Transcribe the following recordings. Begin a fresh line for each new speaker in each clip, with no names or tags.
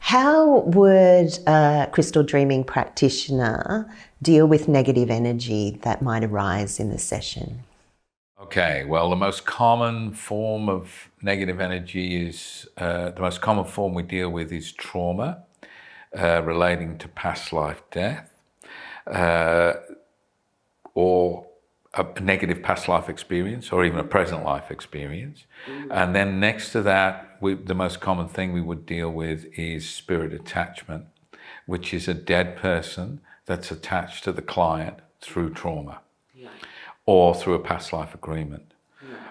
How would a crystal dreaming practitioner deal with negative energy that might arise in the session?
Okay, well, the most common form of negative energy is, the most common form we deal with is trauma relating to past life death or a negative past life experience or even a present life experience. And then next to that, the most common thing we would deal with is spirit attachment, which is a dead person that's attached to the client through trauma or through a past life agreement.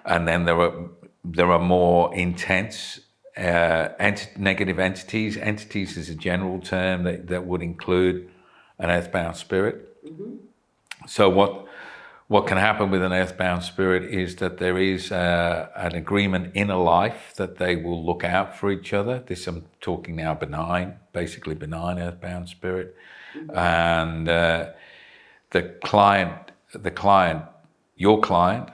And then there are more intense negative entities. Entities is a general term that would include an earthbound spirit. So what can happen with an earthbound spirit is that there is an agreement in a life that they will look out for each other. This, I'm talking now benign, basically benign earthbound spirit. And your client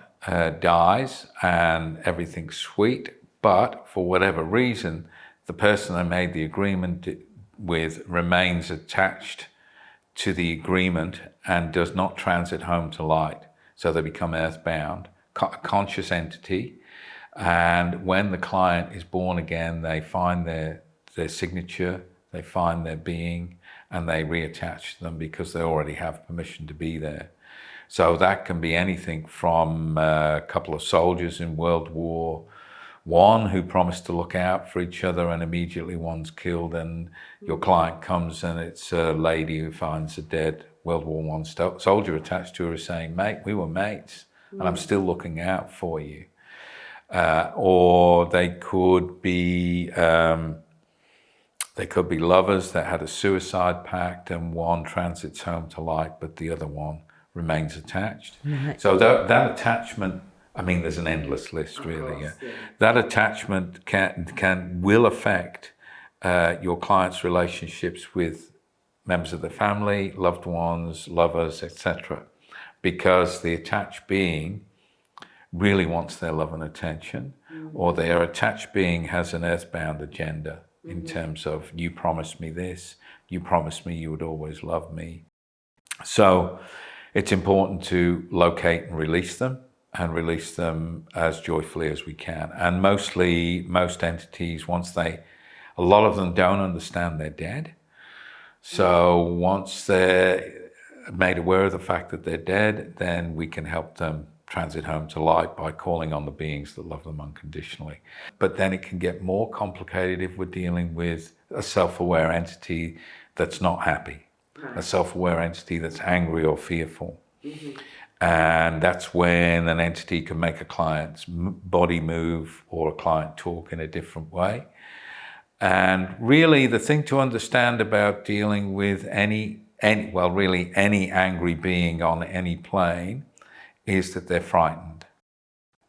dies and everything's sweet, but for whatever reason, the person they made the agreement with remains attached to the agreement and does not transit home to light. So they become earthbound, a conscious entity. And when the client is born again, they find their signature, they find their being, and they reattach to them because they already have permission to be there. So that can be anything from a couple of soldiers in World War I who promised to look out for each other and immediately one's killed, and your client comes and it's a lady who finds a dead World War I soldier attached to her saying, "Mate, we were mates and I'm still looking out for you." Or they could be lovers that had a suicide pact and one transits home to light but the other one remains attached. So that attachment, I mean, there's an endless list, really. Yeah. That attachment will affect your client's relationships with members of the family, loved ones, lovers, etc. Because the attached being really wants their love and attention, or their attached being has an earthbound agenda in terms of, you promised me this, you promised me you would always love me. So it's important to locate and release them as joyfully as we can. And most entities, a lot of them don't understand they're dead. So once they're made aware of the fact that they're dead, then we can help them transit home to light by calling on the beings that love them unconditionally. But then it can get more complicated if we're dealing with a self-aware entity that's not happy, a self-aware entity that's angry or fearful. And that's when an entity can make a client's body move or a client talk in a different way. And really the thing to understand about dealing with any angry being on any plane is that they're frightened.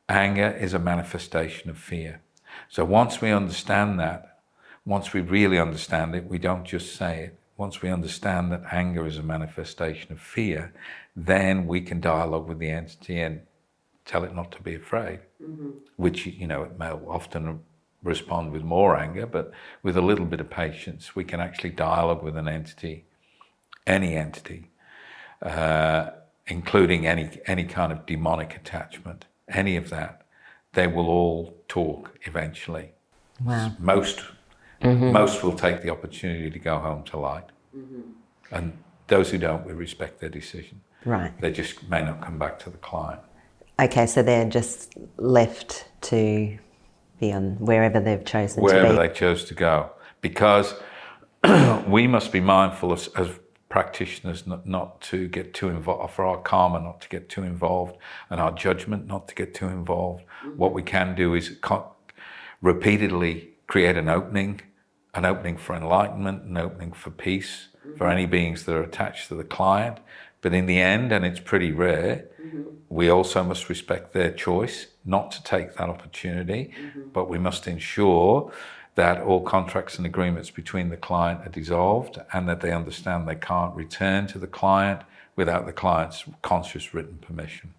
Anger is a manifestation of fear. So once we understand that, once we really understand it, we don't just say it. Once we understand that anger is a manifestation of fear, then we can dialogue with the entity and tell it not to be afraid, which, it may often respond with more anger, but with a little bit of patience, we can actually dialogue with an entity, any entity, including any kind of demonic attachment, any of that. They will all talk eventually.
Wow.
Most will take the opportunity to go home to light. And those who don't, we respect their decision.
Right.
They just may not come back to the client.
Okay, so they're just left to be on wherever they've chosen to be.
Wherever they chose to go. Because we must be mindful as practitioners not to get too involved, for our karma not to get too involved, and our judgment not to get too involved. What we can do is repeatedly create an opening for enlightenment, an opening for peace, for any beings that are attached to the client. But in the end, and it's pretty rare, we also must respect their choice not to take that opportunity, but we must ensure that all contracts and agreements between the client are dissolved and that they understand they can't return to the client without the client's conscious written permission.